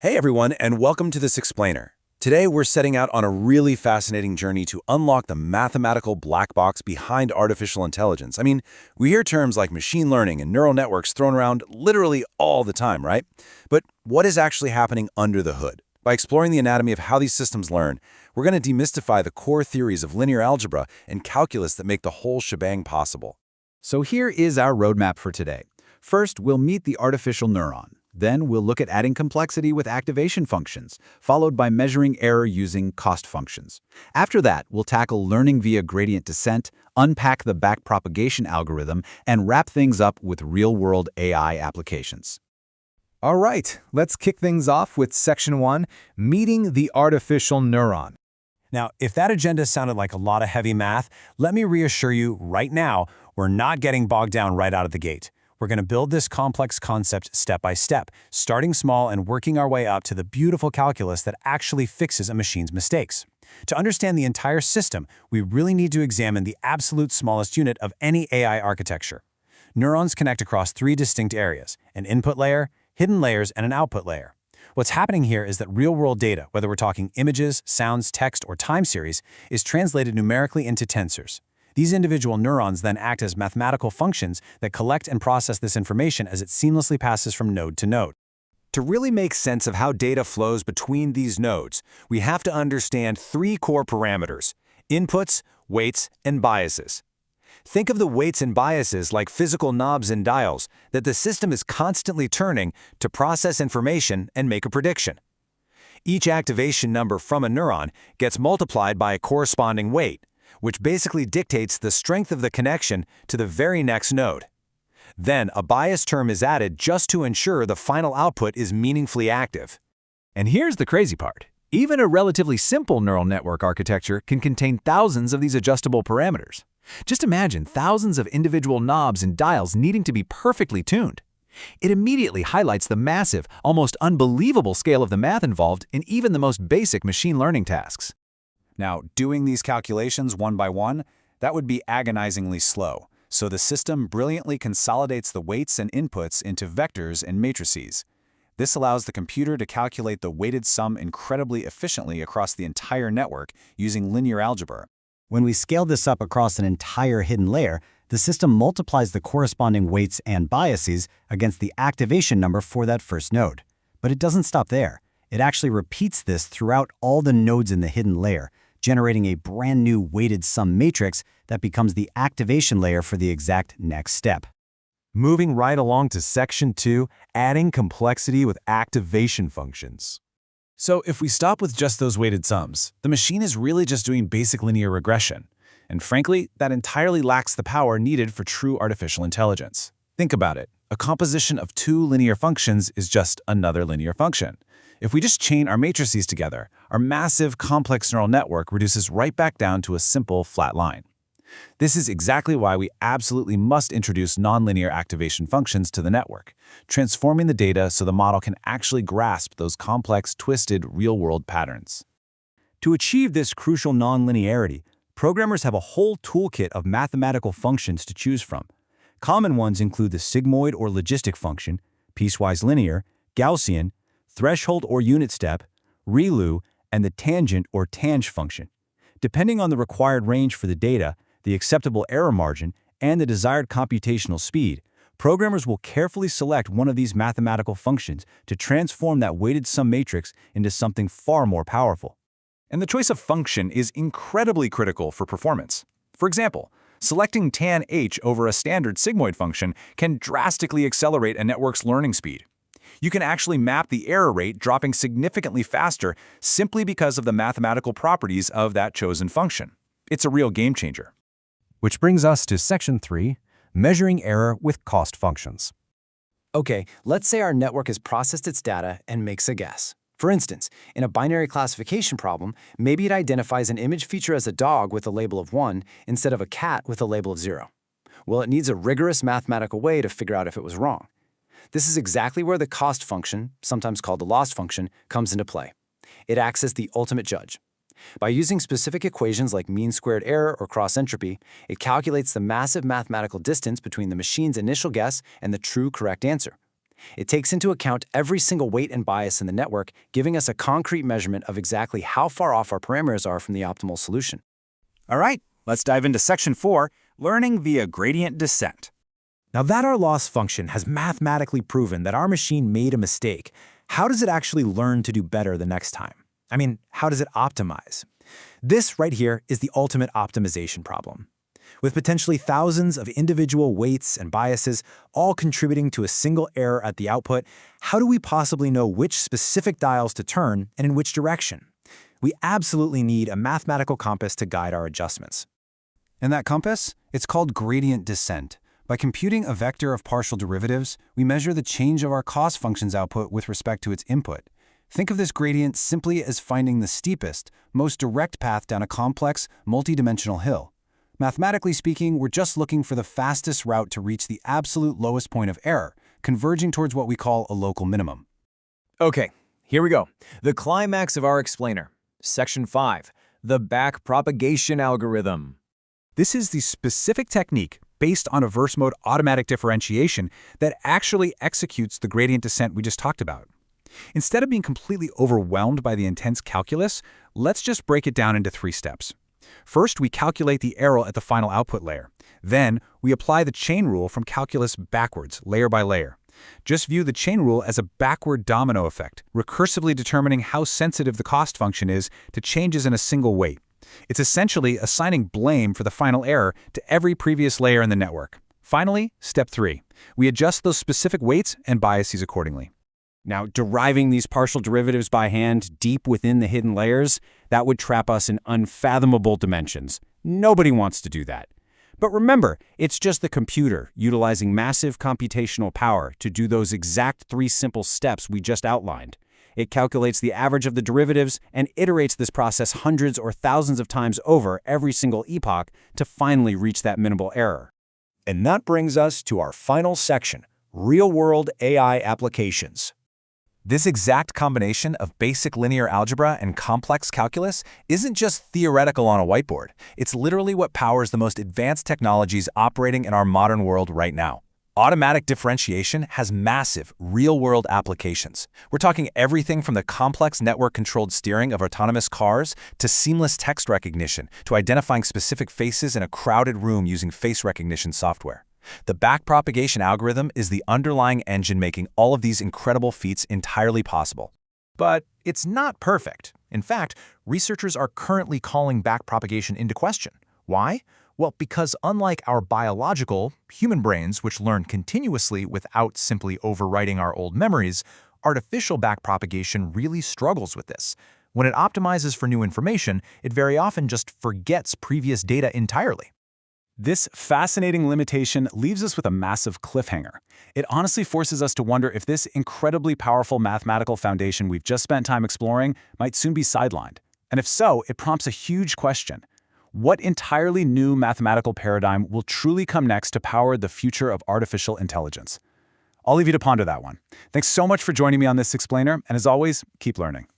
Hey everyone, and welcome to this explainer. Today we're setting out on a really fascinating journey to unlock the mathematical black box behind artificial intelligence. We hear terms like machine learning and neural networks thrown around literally all the time, right? But what is actually happening under the hood? By exploring the anatomy of how these systems learn, we're going to demystify the core theories of linear algebra and calculus that make the whole shebang possible. So here is our roadmap for today. First, we'll meet the artificial neuron. Then we'll look at adding complexity with activation functions, followed by measuring error using cost functions. After that, we'll tackle learning via gradient descent, unpack the backpropagation algorithm, and wrap things up with real-world AI applications. All right, let's kick things off with Section 1, Meeting the Artificial Neuron. Now, if that agenda sounded like a lot of heavy math, let me reassure you right now, we're not getting bogged down right out of the gate. We're going to build this complex concept step by step, starting small and working our way up to the beautiful calculus that actually fixes a machine's mistakes. To understand the entire system, we really need to examine the absolute smallest unit of any AI architecture. Neurons connect across three distinct areas: an input layer, hidden layers, and an output layer. What's happening here is that real-world data, whether we're talking images, sounds, text, or time series, is translated numerically into tensors. These individual neurons then act as mathematical functions that collect and process this information as it seamlessly passes from node to node. To really make sense of how data flows between these nodes, we have to understand three core parameters: inputs, weights, and biases. Think of the weights and biases like physical knobs and dials that the system is constantly turning to process information and make a prediction. Each activation number from a neuron gets multiplied by a corresponding weight, which basically dictates the strength of the connection to the very next node. Then a bias term is added just to ensure the final output is meaningfully active. And here's the crazy part. Even a relatively simple neural network architecture can contain thousands of these adjustable parameters. Just imagine thousands of individual knobs and dials needing to be perfectly tuned. It immediately highlights the massive, almost unbelievable scale of the math involved in even the most basic machine learning tasks. Now, doing these calculations one by one, that would be agonizingly slow, so the system brilliantly consolidates the weights and inputs into vectors and matrices. This allows the computer to calculate the weighted sum incredibly efficiently across the entire network using linear algebra. When we scale this up across an entire hidden layer, the system multiplies the corresponding weights and biases against the activation number for that first node. But it doesn't stop there. It actually repeats this throughout all the nodes in the hidden layer, generating a brand new weighted sum matrix that becomes the activation layer for the exact next step. Moving right along to Section 2, Adding Complexity with Activation Functions. So if we stop with just those weighted sums, the machine is really just doing basic linear regression. And frankly, that entirely lacks the power needed for true artificial intelligence. Think about it. A composition of two linear functions is just another linear function. If we just chain our matrices together, our massive, complex neural network reduces right back down to a simple, flat line. This is exactly why we absolutely must introduce nonlinear activation functions to the network, transforming the data so the model can actually grasp those complex, twisted, real-world patterns. To achieve this crucial nonlinearity, programmers have a whole toolkit of mathematical functions to choose from. Common ones include the sigmoid or logistic function, piecewise linear, Gaussian, threshold or unit step, ReLU, and the tangent or tang function. Depending on the required range for the data, the acceptable error margin, and the desired computational speed, programmers will carefully select one of these mathematical functions to transform that weighted sum matrix into something far more powerful. And the choice of function is incredibly critical for performance. For example, selecting tan h over a standard sigmoid function can drastically accelerate a network's learning speed. You can actually map the error rate dropping significantly faster simply because of the mathematical properties of that chosen function. It's a real game changer. Which brings us to Section 3, Measuring Error with Cost Functions. Okay, let's say our network has processed its data and makes a guess. For instance, in a binary classification problem, maybe it identifies an image feature as a dog with a label of 1 instead of a cat with a label of 0. Well, it needs a rigorous mathematical way to figure out if it was wrong. This is exactly where the cost function, sometimes called the loss function, comes into play. It acts as the ultimate judge. By using specific equations like mean squared error or cross entropy, it calculates the massive mathematical distance between the machine's initial guess and the true correct answer. It takes into account every single weight and bias in the network, giving us a concrete measurement of exactly how far off our parameters are from the optimal solution. All right, let's dive into Section 4, Learning via Gradient Descent. Now that our loss function has mathematically proven that our machine made a mistake, how does it actually learn to do better the next time? I mean, how does it optimize? This right here is the ultimate optimization problem. With potentially thousands of individual weights and biases all contributing to a single error at the output, how do we possibly know which specific dials to turn and in which direction? We absolutely need a mathematical compass to guide our adjustments. And that compass? It's called gradient descent. By computing a vector of partial derivatives, we measure the change of our cost function's output with respect to its input. Think of this gradient simply as finding the steepest, most direct path down a complex, multidimensional hill. Mathematically speaking, we're just looking for the fastest route to reach the absolute lowest point of error, converging towards what we call a local minimum. Okay, here we go. The climax of our explainer. Section 5, the backpropagation algorithm. This is the specific technique based on a verse mode automatic differentiation that actually executes the gradient descent we just talked about. Instead of being completely overwhelmed by the intense calculus, let's just break it down into 3 steps. First, we calculate the error at the final output layer. Then, we apply the chain rule from calculus backwards, layer by layer. Just view the chain rule as a backward domino effect, recursively determining how sensitive the cost function is to changes in a single weight. It's essentially assigning blame for the final error to every previous layer in the network. Finally, step 3. We adjust those specific weights and biases accordingly. Now, deriving these partial derivatives by hand deep within the hidden layers, that would trap us in unfathomable dimensions. Nobody wants to do that. But remember, it's just the computer utilizing massive computational power to do those exact 3 simple steps we just outlined. It calculates the average of the derivatives and iterates this process hundreds or thousands of times over every single epoch to finally reach that minimal error. And that brings us to our final section, real-world AI applications. This exact combination of basic linear algebra and complex calculus isn't just theoretical on a whiteboard. It's literally what powers the most advanced technologies operating in our modern world right now. Automatic differentiation has massive, real-world applications. We're talking everything from the complex network-controlled steering of autonomous cars to seamless text recognition to identifying specific faces in a crowded room using face recognition software. The backpropagation algorithm is the underlying engine making all of these incredible feats entirely possible. But it's not perfect. In fact, researchers are currently calling backpropagation into question. Why? Well, because unlike our biological, human brains, which learn continuously without simply overwriting our old memories, artificial backpropagation really struggles with this. When it optimizes for new information, it very often just forgets previous data entirely. This fascinating limitation leaves us with a massive cliffhanger. It honestly forces us to wonder if this incredibly powerful mathematical foundation we've just spent time exploring might soon be sidelined. And if so, it prompts a huge question. What entirely new mathematical paradigm will truly come next to power the future of artificial intelligence? I'll leave you to ponder that one. Thanks so much for joining me on this explainer, and as always, keep learning.